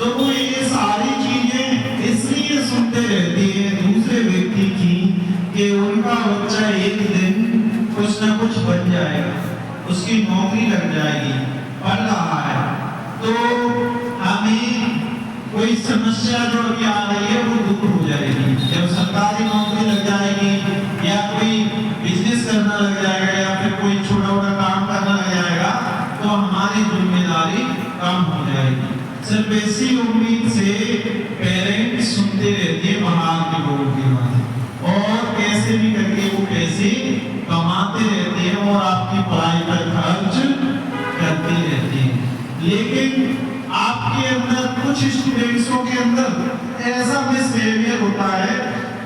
तो वो ये सारी चीजें इसलिए सुनते रहती है दूसरे व्यक्ति की कि उनका बच्चा एक दिन कुछ ना कुछ बन जाएगा, उसकी नौकरी लग जाएगी, पढ़ रहा है, तो हमें कोई समस्या जो अभी आ रही है वो दूर हो जाएगी। जब सरकारी नौकरी लग जाएगी या कोई बिजनेस करना लग जाएगा या फिर कोई छोटा मोटा काम करना लग जाएगा तो हमारी जिम्मेदारी कम हो जाएगी। सिर्फ ऐसी उम्मीद से पेरेंट्स सुनते रहते हैं बाहर के लोगों की बात और कैसे भी करके वो पैसे कमाते रहते हैं और आपकी पढ़ाई पर खर्च करते रहते हैं। लेकिन आपके अंदर कुछ स्टूडेंट्सों के अंदर ऐसा मिसबिहेवियर होता है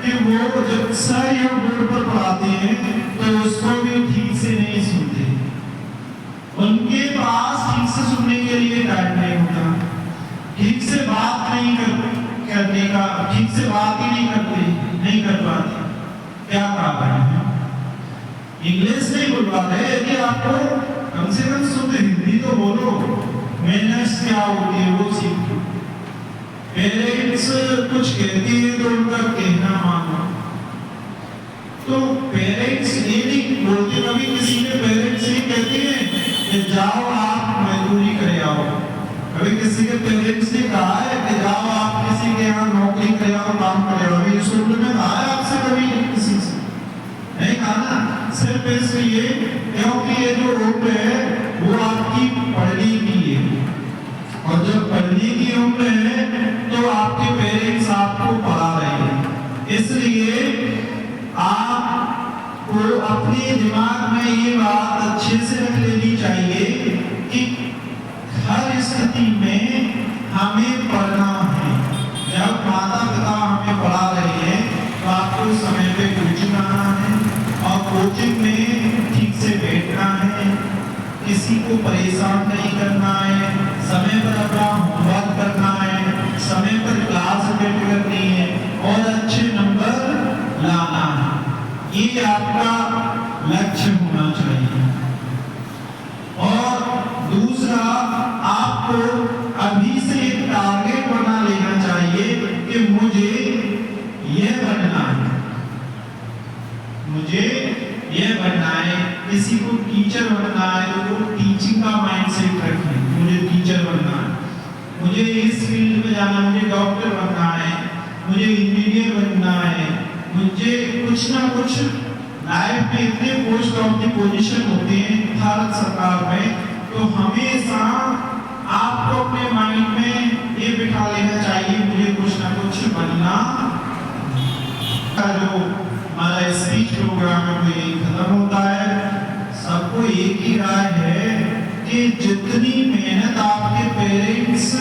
कि वो जब सर या बोर्ड पर पढ़ाते हैं तो उसको भी ठीक से नहीं सुनते, उनके पास ठीक से सुनने के लिए टाइम नहीं होता, ठीक से बात नहीं करने का, ठीक से बात ही नहीं कर पाते। क्या कारण है? इंग्लिश नहीं बोल पाते। यदि आपको कम से कम शुद्ध हिंदी तो बोलो, मैनर्स क्या होती है वो सीखो। पेरेंट्स कुछ कहती है तो उनका कहना मानो। तो पेरेंट्स ये नहीं बोलते, कभी किसी के पेरेंट्स ये कहते हैं कि जाओ आप मजदूरी करे आओ। कभी किसी के पेरेंट्स ने कहा है कि जाओ आप किसी के यहाँ नौकरी करे आओ, काम करे आओ। ये स्कूल में कहा है आपसे कभी किसी से? नहीं कहा ना। सिर्फ इसलिए क्योंकि ये जो उम्र है वो आपकी पढ़ने की है, और जब पढ़ने की उम्र है तो आपके पेरेंट्स आपको पढ़ा रहे हैं। इसलिए आपको अपने दिमाग में ये बात अच्छे से रख लेनी चाहिए कि हर स्थिति में हमें पढ़ना है। जब माता पिता हमें पढ़ा रहे हैं तो आपको समय पे कोचिंग आना है और कोचिंग में ठीक से बैठना है, किसी को परेशान नहीं करना है, समय पर अपना होमवर्क करना है, समय पर क्लास अटेंड करनी है और अच्छे नंबर लाना है। ये आपका लक्ष्य होना चाहिए। और दूसरा, आपको अभी से एक टारगेट बना लेना चाहिए कि मुझे यह बनना है, मुझे यह बनना है। किसी को टीचर बनना है तो वो टीचिंग का माइंडसेट रखें, मुझे टीचर बनना है, मुझे इस फील्ड में जाना है, मुझे डॉक्टर बनना है, मुझे इंजीनियर बनना है, मुझे कुछ ना कुछ लाइफ में इतने पोस्ट ऑफ द पोजीशन होते हैं भारत सरकार में। तो हमेशा आपको अपने माइंड में ये बिठा लेना चाहिए मुझे कुछ ना कुछ बनना। जो हमारा स्पीच प्रोग्राम है वो यही खत्म होता है। सबको एक ही राय है कि जितनी मेहनत आपके पेरेंट्स,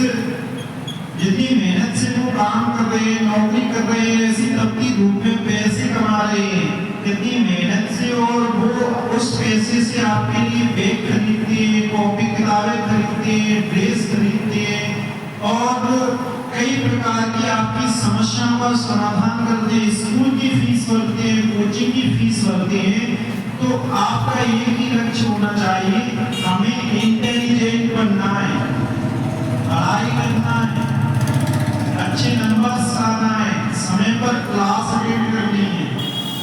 जितनी मेहनत से वो काम कर रहे हैं, नौकरी कर रहे हैं, ऐसी तपती धूप में पैसे कमा रहे हैं, कितनी मेहनत से, और वो उस पैसे से आपके लिए बैग खरीदते हैं, कॉपी किताबें खरीदते हैं, ड्रेस खरीदते हैं और कई प्रकार की आपकी समस्याओं का समाधान करते हैं, स्कूल की फीस भरते हैं, कोचिंग की फीस भरते हैं। तो आपका एक ही लक्ष्य होना चाहिए, हमें इंटेलिजेंट बनना है, पढ़ाई करना है, अच्छे नंबर्स लाना है, समय पर क्लास अटेंड करनी है,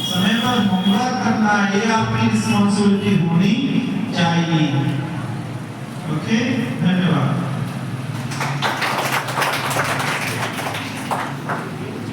समय पर होमवर्क करना है। ये आपकी रिस्पॉन्सिबिलिटी होनी चाहिए। ओके, धन्यवाद।